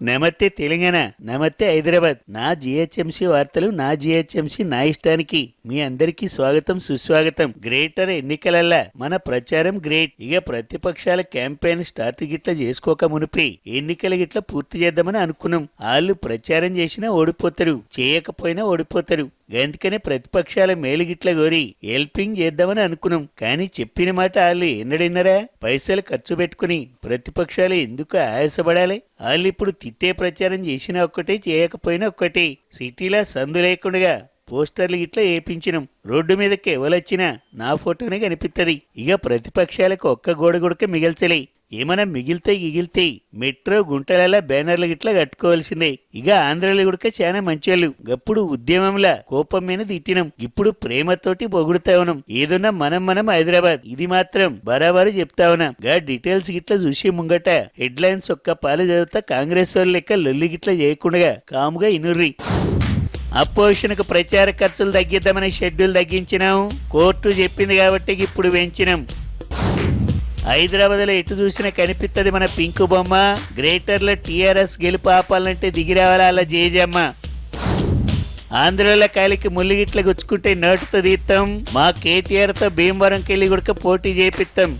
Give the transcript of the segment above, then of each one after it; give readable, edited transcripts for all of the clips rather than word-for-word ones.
నమస్తే తెలంగాణ, నమస్తే హైదరాబాద్. నా జిహెచ్ఎంసీ వార్తలు, నా జిహెచ్ఎంసీ నా ఇష్టానికి. మీ అందరికీ స్వాగతం, సుస్వాగతం. గ్రేటర్ ఎన్నికలల్లా మన ప్రచారం గ్రేట్. ఇక ప్రతిపక్షాల క్యాంపెయిన్ స్టార్ట్ గిట్ల చేసుకోక మునిపి ఎన్నికల గిట్ల పూర్తి చేద్దామని అనుకున్నాం. వాళ్ళు ప్రచారం చేసినా ఓడిపోతారు, చేయకపోయినా ఓడిపోతారు. అందుకనే ప్రతిపక్షాల మేలు గిట్ల కోరి హెల్పింగ్ చేద్దామని అనుకున్నాం. కానీ చెప్పిన మాట వాళ్ళు ఎన్నడిన్నరా? పైసలు ఖర్చు పెట్టుకుని ప్రతిపక్షాలు ఎందుకు ఆయాసపడాలి? వాళ్ళు ఇప్పుడు తిట్టే ప్రచారం చేసినా ఒక్కటే, చేయకపోయినా ఒక్కటే. సిటీలో సందు లేకుండా పోస్టర్లు గిట్లా వేయించినాం. రోడ్డు మీదకి ఎవరొచ్చినా నా ఫోటోనే కనిపిస్తుంది. ఇక ప్రతిపక్షాలకు ఒక్క గోడ గుడక మిగల్చలే. ఏమైనా మిగిలితే మెట్రో గుంటలలో బ్యానర్లు గిట్లా కట్టుకోవాల్సిందే. ఇక ఆంధ్రలో కూడా చాలా మంచోళ్ళు. గప్పుడు ఉద్యమంలా కోపం మీద తిట్టినాం, ఇప్పుడు ప్రేమతోటి పొగుడుతా ఉన్నాం. ఏదన్నా మనం హైదరాబాద్, ఇది మాత్రం బరాబరు చెప్తా ఉన్నాం. గా డీటెయిల్స్ గిట్లా చూసి ముంగట హెడ్లైన్స్ ఒక్క పాలు చదువుతా కాంగ్రెస్ వాళ్ళు లెక్క లొల్లి గిట్లా చేయకుండా కాముగా ఇనుర్రి. అపోజిషన్కు ప్రచార ఖర్చులు తగ్గిద్దామని షెడ్యూల్ తగ్గించినాం. కోర్టు చెప్పింది కాబట్టి ఇప్పుడు పెంచినాం. హైదరాబాద్ లో ఎటు చూసినా కనిపిస్తుంది మన పింకు బొమ్మ. గ్రేటర్ లో టీఆర్ఎస్ గెలుపు ఆపాలంటే దిగిరావాలా అలా జేజమ్మ. ఆంధ్రలో కాలికి ముల్లిగిట్ల గుచ్చుకుంటే నోటుతో తీస్తాం. మా కేటీఆర్ తో భీమవరంకి వెళ్ళి కూడా పోటీ చేపిస్తాం.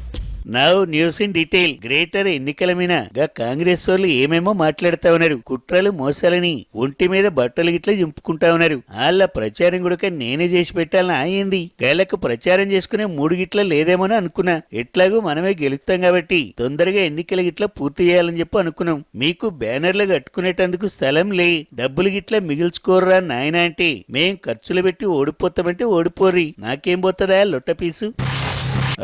Now news in detail. Greater ఎన్నికల మీద కాంగ్రెస్ వాళ్ళు ఏమేమో మాట్లాడుతా ఉన్నారు. కుట్రలు మోసాలని ఒంటి మీద బట్టలు గిట్లా చింపుకుంటా ఉన్నారు. వాళ్ళ ప్రచారం కూడా నేనే చేసి పెట్టాలని ఆయింది. గాళ్లకు ప్రచారం చేసుకునే 3 గిట్ల లేదేమోనని అనుకున్నా. ఎట్లాగూ మనమే గెలుస్తాం కాబట్టి తొందరగా ఎన్నికల గిట్లా పూర్తి చేయాలని చెప్పి అనుకున్నాం. మీకు బ్యానర్లు కట్టుకునేటందుకు స్థలం లే, డబ్బులు గిట్లా మిగిల్చుకోర్రా నాయన అంటే మేం ఖర్చులు పెట్టి ఓడిపోతామంటే ఓడిపోర్రి, నాకేం పోతుందా లొట్టపీసు.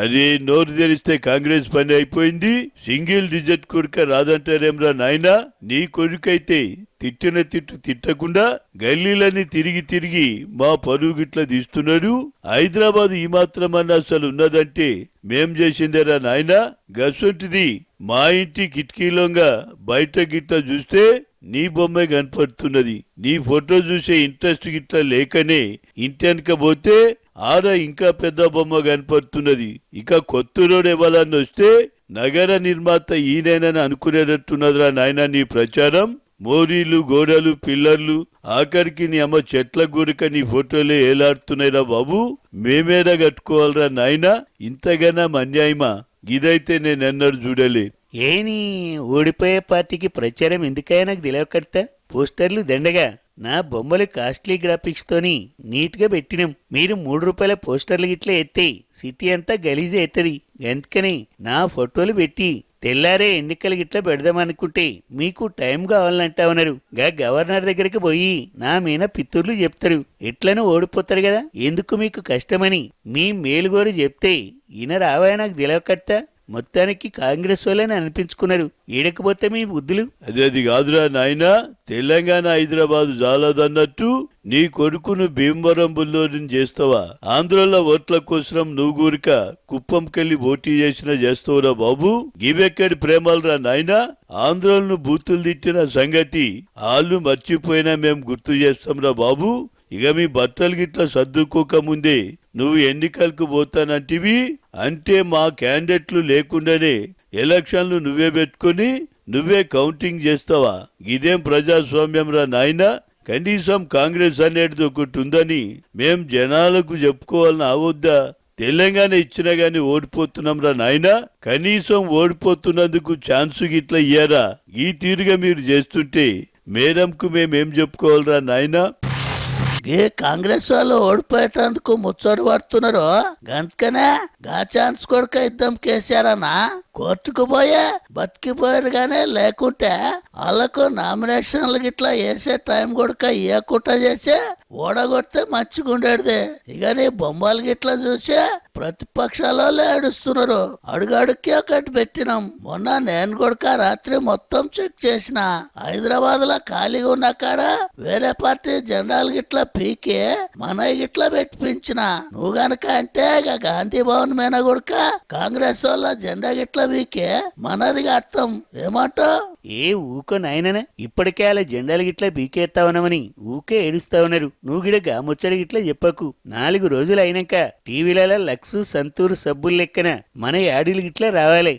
అరే నోరు తెరిస్తే కాంగ్రెస్ పని అయిపోయింది. సింగిల్ డిజిట్ కొడుక రాదంటారేమ్రా నాయనా. నీ కొడుకైతే తిట్టిన తిట్టకుండా గల్లీలని తిరిగి మా పరుగు గిట్లా తీస్తున్నాడు. హైదరాబాద్ ఈ మాత్రమన్నా అసలు ఉన్నదంటే మేం చేసిందేరా నాయనా. గసొంటిది మా ఇంటి కిటికీలోగా బయట గిట్లా చూస్తే నీ బొమ్మే కనపడుతున్నది. నీ ఫోటో చూసే ఇంట్రెస్ట్ గిట్లా లేకనే ఇంటి వెనక పోతే ఆడ ఇంకా పెద్ద బొమ్మ కనపడుతున్నది. ఇక కొత్త రోడ్ ఇవ్వాలని వస్తే నగర నిర్మాత ఈయనని అనుకునేటట్టున్నదిరా నాయన నీ ప్రచారం. మోరీలు, గోడలు, పిల్లర్లు, ఆఖరికి నీ అమ్మ చెట్ల గురిక నీ ఫోటోలే ఏలాడుతున్నాయిరా బాబు. మేమేరా కట్టుకోవాలరా నాయనా? ఇంతగానా అన్యాయమా? ఇదైతే నేనెన్నడూ చూడలే. ఏని ఓడిపోయే పార్టీకి ప్రచారం ఎందుకైనా నాకు తెలియకడతా. పోస్టర్లు దండగా నా బొమ్మలు కాస్ట్లీ గ్రాఫిక్స్ తోని నీట్ గా పెట్టినాం. మీరు 3 రూపాయల పోస్టర్లు గిట్లా ఎత్తే సిటీ అంతా గలీజే ఎత్తది. అందుకని నా ఫోటోలు పెట్టి తెల్లారే ఎన్నికలు గిట్లా పెడదామనుకుంటే మీకు టైం కావాలంటా ఉన్నారు. గవర్నర్ దగ్గరికి పోయి నా మీద పిత్తూర్లు చెప్తారు. ఎట్లను ఓడిపోతారు కదా, ఎందుకు మీకు కష్టమని మీ మేలుగోరు చెప్తే ఈయన రావాయ నాకు తెలియకట్టా. మొత్తానికి కాంగ్రెస్ వాళ్ళని అనిపించుకున్నారు. ఏడకపోతే మీ బుద్ధులు. అది కాదురా నాయనా, తెలంగాణ హైదరాబాద్ జాలదన్నట్టు నీ కొడుకును భీమవరం బుల్లోని చేస్తావా? ఆంధ్రలో ఓట్ల కోసం నువ్వు గూరిక కుప్పంకెళ్ళి పోటీ చేస్తావురా బాబు. గివెక్కడి ప్రేమలరా నాయనా? ఆంధ్రలను బూతులు తిట్టిన సంగతి వాళ్ళు మర్చిపోయినా మేం గుర్తు చేస్తాంరా బాబు. ఇక మీ బట్టలు గిట్లా సర్దుకోక ముందే నువ్వు ఎన్నికలకు పోతానంటివి అంటే మా క్యాండిడేట్లు లేకుండానే ఎలక్షన్లు నువ్వే పెట్టుకుని నువ్వే కౌంటింగ్ చేస్తావా? ఇదేం ప్రజాస్వామ్యం రా నాయనా? కనీసం కాంగ్రెస్ అనేది ఒకటి ఉందని మేం జనాలకు చెప్పుకోవాలని అవద్దా? తెలంగాణ ఇచ్చినా గాని ఓడిపోతున్నాం రా నాయనా. కనీసం ఓడిపోతున్నందుకు ఛాన్స్ గిట్లా ఇయ్యారా? ఈ తీరుగా మీరు చేస్తుంటే మేడంకు మేమేం చెప్పుకోవాలరా నాయనా? ఏ కాంగ్రెస్ వాళ్ళు ఓడిపోయేటందుకు ముచ్చడు పడుతున్నారు. గంతకనే గా ఛాన్స్ కొడుక ఇద్దాం కేసీఆర్ అన్న కోర్టుకు పోయే బతికిపోయారు. గానే లేకుంటే వాళ్ళకు నామినేషన్లు గిట్లా వేసే టైం కొడుక ఇవ్వకుండా చేసే ఓడగొడితే మంచిగుండేది. ఇక నీ బొమ్మలు గిట్లా చూసే ప్రతిపక్షాలు ఏడుస్తున్నారు. అడుగడుక్కి ఒకటి పెట్టినాం. మొన్న నేను కొడుక రాత్రి మొత్తం చెక్ చేసిన. హైదరాబాద్ లో ఖాళీగా ఉన్న కాడ వేరే పార్టీ జెండాలు గిట్లా పీకే మన గిట్లా పెట్టించిన. నువ్వు గనక అంటే ఇక గాంధీ భవన్ మీద కొడుక కాంగ్రెస్ వాళ్ళ జెండా గిట్లా వీకే మనది అర్థం. ఏమంటావు? ఏ ఊకో నాయననా, ఇప్పటికే అలా జెండాలు గిట్లా బీకేస్తావనమని ఊకే ఏడుస్తా ఉన్నారు. నువ్వు గిడగా ముచ్చడి గిట్లా చెప్పకు. 4 రోజులు అయినాక టీవీలలో లక్స్, సంతూర్ సబ్బులు లెక్కన మన యాడీలు గిట్లా రావాలి.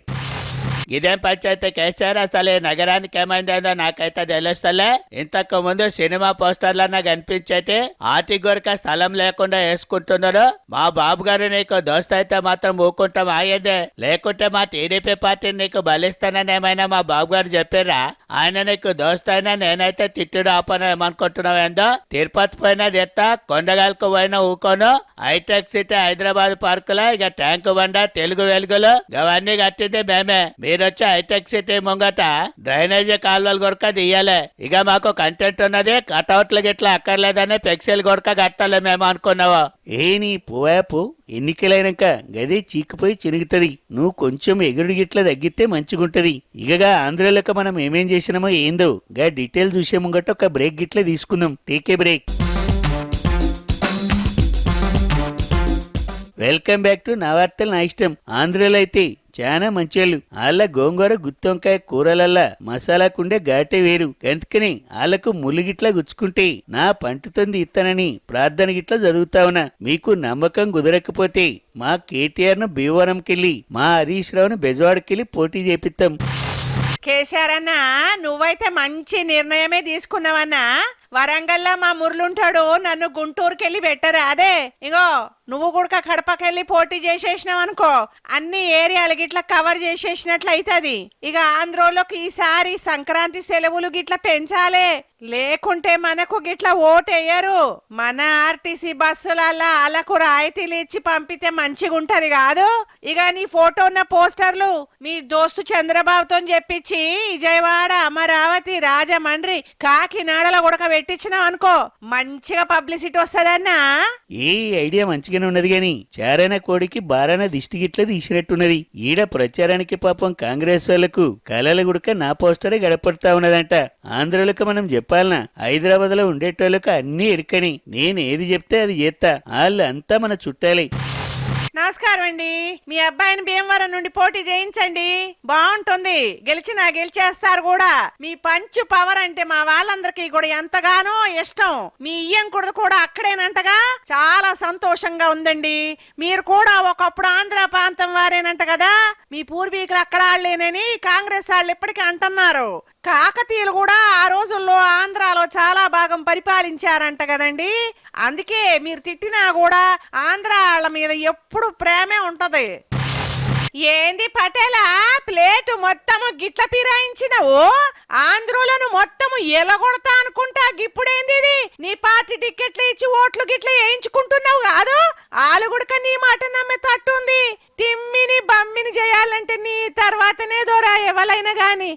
ఇదేం పంచాయతీ కేసీఆర్, అసలు నగరానికి ఏమైందో నాకైతే తెలుస్తలే. ఇంతకు ముందు సినిమా పోస్టర్లన్నా కనిపించేటి ఆటి గొరక స్థలం లేకుండా వేసుకుంటున్నారు. మా బాబు గారు నీకు దోస్త్ అయితే మాత్రం ఊకుంటాం ఆయేదే, లేకుంటే మా టీడీపీ పార్టీని నీకు బలిస్తానని ఏమైనా మా బాబు గారు చెప్పారా? ఆయన నీకు దోస్త్ అయినా నేనైతే తిట్టుడు ఆపన ఏమనుకుంటున్నావు ఏందో. తిరుపతి పోయినా తిడతా, కొండగాలకు పోయినా ఊకోను. హైటెక్ సిటీ హైదరాబాద్ పార్కులో ఇక ట్యాంకు బండ, తెలుగు వెలుగులు అవన్నీ కట్టింది మేమే. మీరొచ్చి హైటెక్ సిటీ ముంగట డ్రైనేజీ కాలువలు కొడక తీయాలి. ఇక మాకు కంటెంట్ ఉన్నది, కటౌట్లు గిట్లా అక్కర్లేదని ఫ్లెక్సీలు కొడక కట్టాలి మేము అనుకున్నావు. ఏ నీ పోయాపు ఎన్నికలైనాక గదే చీకిపోయి చినుగుతుంది. నువ్వు కొంచెం ఎగుడు గిట్లా తగ్గితే మంచిగుంటది. ఇకగా ఆంధ్రలోకి మనం ఏమేం చేసినామో ఏందో గా డీటెయిల్ చూసే ముంగట ఒక బ్రేక్ గిట్లా తీసుకుందాం. టేకే బ్రేక్. వెల్కమ్ బ్యాక్ టు నా వార్తలు నా ఇష్టం. ఆంధ్రలో అయితే చాలా మంచోళ్ళు. వాళ్ళ గోంగూర గుత్తొంకాయ కూరలల్లా మసాలాకుండే ఘాటే వేరు. అందుకని వాళ్ళకు ములుగిట్లా గుచ్చుకుంటే నా పంటతోంది ఇస్తానని ప్రార్థన గిట్లా చదువుతా ఉన్నా. మీకు నమ్మకం కుదరకపోతే మా కేటీఆర్ ను భీమవరంకెళ్ళి, మా హరీష్ రావును బెజవాడకెళ్ళి పోటీ చేపిస్తాం. కేసీఆర్ అన్నా, నువ్వైతే మంచి నిర్ణయమే తీసుకున్నావన్నా. వరంగల్లో మా మురళుంటాడు, నన్ను గుంటూరుకెళ్ళి పెట్టరా? అదే ఇగో నువ్వు కూడా కడపకెళ్ళి పోటీ చేసేసినావు అనుకో, అన్ని ఏరియాలు గిట్లా కవర్ చేసేసినట్లు అవుతుంది. ఇక ఆంధ్రోలోకి ఈసారి సంక్రాంతి సెలవులు గిట్లా పెంచాలే, లేకుంటే మనకు గిట్లా ఓటేయరు. మన ఆర్టీసీ బస్సులల్లా వాళ్ళకు రాయితీలు ఇచ్చి పంపితే మంచిగుంటది కాదు. ఇక నీ ఫోటో ఉన్న పోస్టర్లు మీ దోస్తు చంద్రబాబుతో చెప్పించి విజయవాడ, అమరావతి, రాజమండ్రి, కాకినాడలో కూడా పెట్టించినావు అనుకో, మంచిగా పబ్లిసిటీ వస్తదన్నా. ఏ ఐడియా మంచిగానే ఉన్నది గాని చారాన కోడికి బారాన దిష్టి గిట్ల తీసినట్టున్నది. ఈడ ప్రచారానికి పాపం కాంగ్రెస్ వాళ్లకు కలల గుడక నా పోస్టరే గడపడతా ఉన్నదంట. ఆంధ్రలకు మనం చెప్పాలనా, హైదరాబాద్ లో ఉండేటోళ్ళకు అన్ని ఎరుకని. నేను ఏది చెప్తే అది చేస్తా. వాళ్ళు అంతా మన చుట్టాలే. నమస్కారం అండి. మీ అబ్బాయిని భీమవరం నుండి పోటీ చేయించండి, బాగుంటుంది. గెలిచేస్తారు కూడా. మీ పంచు పవర్ అంటే మా వాళ్ళందరికీ కూడా ఎంతగానో ఇష్టం. మీ ఇయ్యంకుడు కూడా అక్కడేనంటగా, చాలా సంతోషంగా ఉందండి. మీరు కూడా ఒకప్పుడు ఆంధ్ర ప్రాంతం వారేనంట కదా, మీ పూర్వీకులు అక్కడ వాళ్ళేనని కాంగ్రెస్ వాళ్ళు ఇప్పటికీ అంటున్నారు. కాకతీయులు కూడా ఆ రోజుల్లో ఆంధ్రాలో చాలా భాగం పరిపాలించారంట కదండి. అందుకే మీరు తిట్టినా కూడా ఆంధ్ర వాళ్ళ మీద ఎప్పుడు ప్రేమే ఉంటది. ఏంది పటేలా, ప్లేటు మొత్తము గిట్ల పిరాయించినవు? ఆంధ్రులను మొత్తము ఎలగొడతా అనుకుంటా. గిప్పుడేంది ఇది? నీ పార్టీ టికెట్లు ఇచ్చి ఓట్లు గిట్ల వేయించుకుంటున్నావు కాదు? ఆలు గుడక నీ మాట నమ్మే తట్టుంది. తిమ్మిని బమ్మిని చేయాలంటే నీ తర్వాతనే దొరా ఎవరైనా గాని.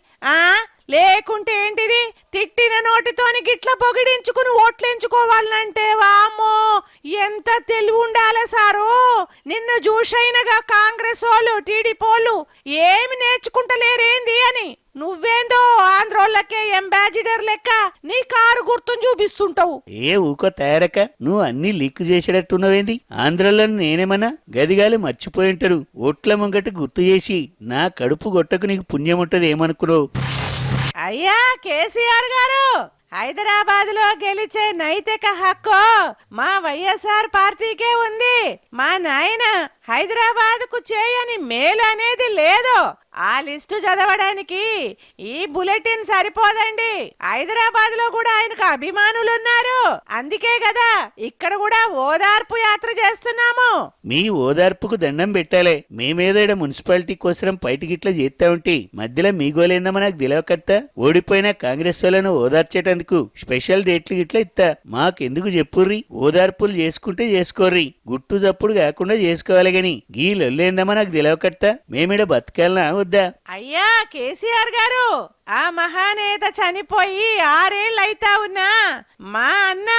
లేకుంటే ఏంటిది? తిట్టిన నోటితోని గిట్ల పొగిడించుకుని ఓట్లేంచుకోవాలంటే వామ్మో ఎంత తెలివి ఉండాలి సారు. నిన్ను చూసైనగా కాంగ్రెస్ వాళ్ళు, టీడీపీ వాళ్ళు ఏమి నేర్చుకుంటలేరేంది అని. నువ్వేందో ఆంధ్రోళ్ళకే అంబాసిడర్ లెక్క నీ కారు గుర్తును చూపిస్తుంటావు. ఏ ఊకో తయారక, నువ్వు అన్ని లీక్ చేసేటట్టున్నావేంది? ఆంధ్రలో నేనేమన్నా గదిగాలి మర్చిపోయి ఉంటారు. ఓట్ల ముంగట గుర్తు చేసి నా కడుపు గొట్టకు నీకు పుణ్యం ఉంటది ఏమనుకున్నావు? అయ్యా కేసీఆర్ గారు, హైదరాబాద్ లో గెలిచే నైతిక హక్కు మా వైఎస్ఆర్ పార్టీకే ఉంది. మా నాయన హైదరాబాద్ కు చేయని మేలు అనేది లేదు. ఆ లిస్టు చదవడానికి ఈ బులెటిన్ సరిపోదండి. హైదరాబాద్ లో కూడా ఆయనకు అభిమానులున్నారు. అందుకే కదా ఇక్కడ కూడా ఓదార్పు యాత్ర చేస్తున్నాము. మీ ఓదార్పుకు దండం పెట్టాలే. మేమేదో మున్సిపాలిటీ కోసం బయటికిట్లా చేస్తా ఉంటే మధ్యలో మీ గోలేందమ్మా నాకు తెలియకర్తా. ఓడిపోయిన కాంగ్రెస్ వాళ్ళను ఓదార్చేటందుకు స్పెషల్ డేట్లు గిట్లా ఇస్తా. మాకెందుకు చెప్పుర్రి? ఓదార్పులు చేసుకుంటే చేసుకోర్రి, గుట్టు చప్పుడు కాకుండా చేసుకోవాలి గాని గీ లొల్లేందమ్మా నాకు తెలియకర్తా. మేమిడ బతకాలనా వద్దా? అయ్యా కేసీఆర్ గారు, ఆ మహానేత చనిపోయి 6 ఏళ్ళు అయితా ఉన్నా మా అన్న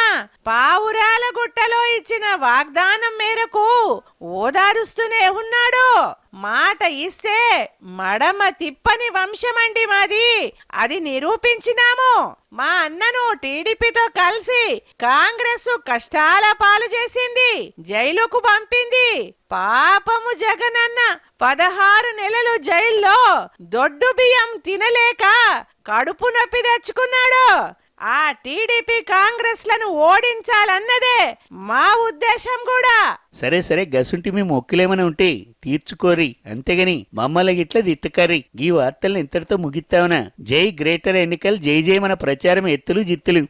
పావురాల గుట్టలో ఇచ్చిన వాగ్దానం మేరకు ఓదారుస్తూనే ఉన్నాడు. మాట ఇస్తే మడమ తిప్పని వంశమండి మాది. అది నిరూపించినాము. మా అన్నను టీడీపీతో కలిసి కాంగ్రెస్ కష్టాల పాలు చేసింది, జైలుకు పంపింది. పాపము జగనన్న 16 నెలలు జైల్లో దొడ్డు బియ్యం తినలేక కడుపు నొప్పి తెచ్చుకున్నాడు. ఆ టీడీపీ కాంగ్రెస్ లను ఓడించాలన్నదే మా ఉద్దేశం కూడా. సరే సరే గసుంటి మీ మొక్కులేమని ఉంటే తీర్చుకోరి, అంతేగాని మమ్మల్ని గిట్ల తిట్టకారి. ఈ వార్తల్ని ఇంతటితో ముగిస్తావునా? జై గ్రేటర్ ఎన్నికలు, జై జై మన ప్రచారం ఎత్తులు జిత్తులు.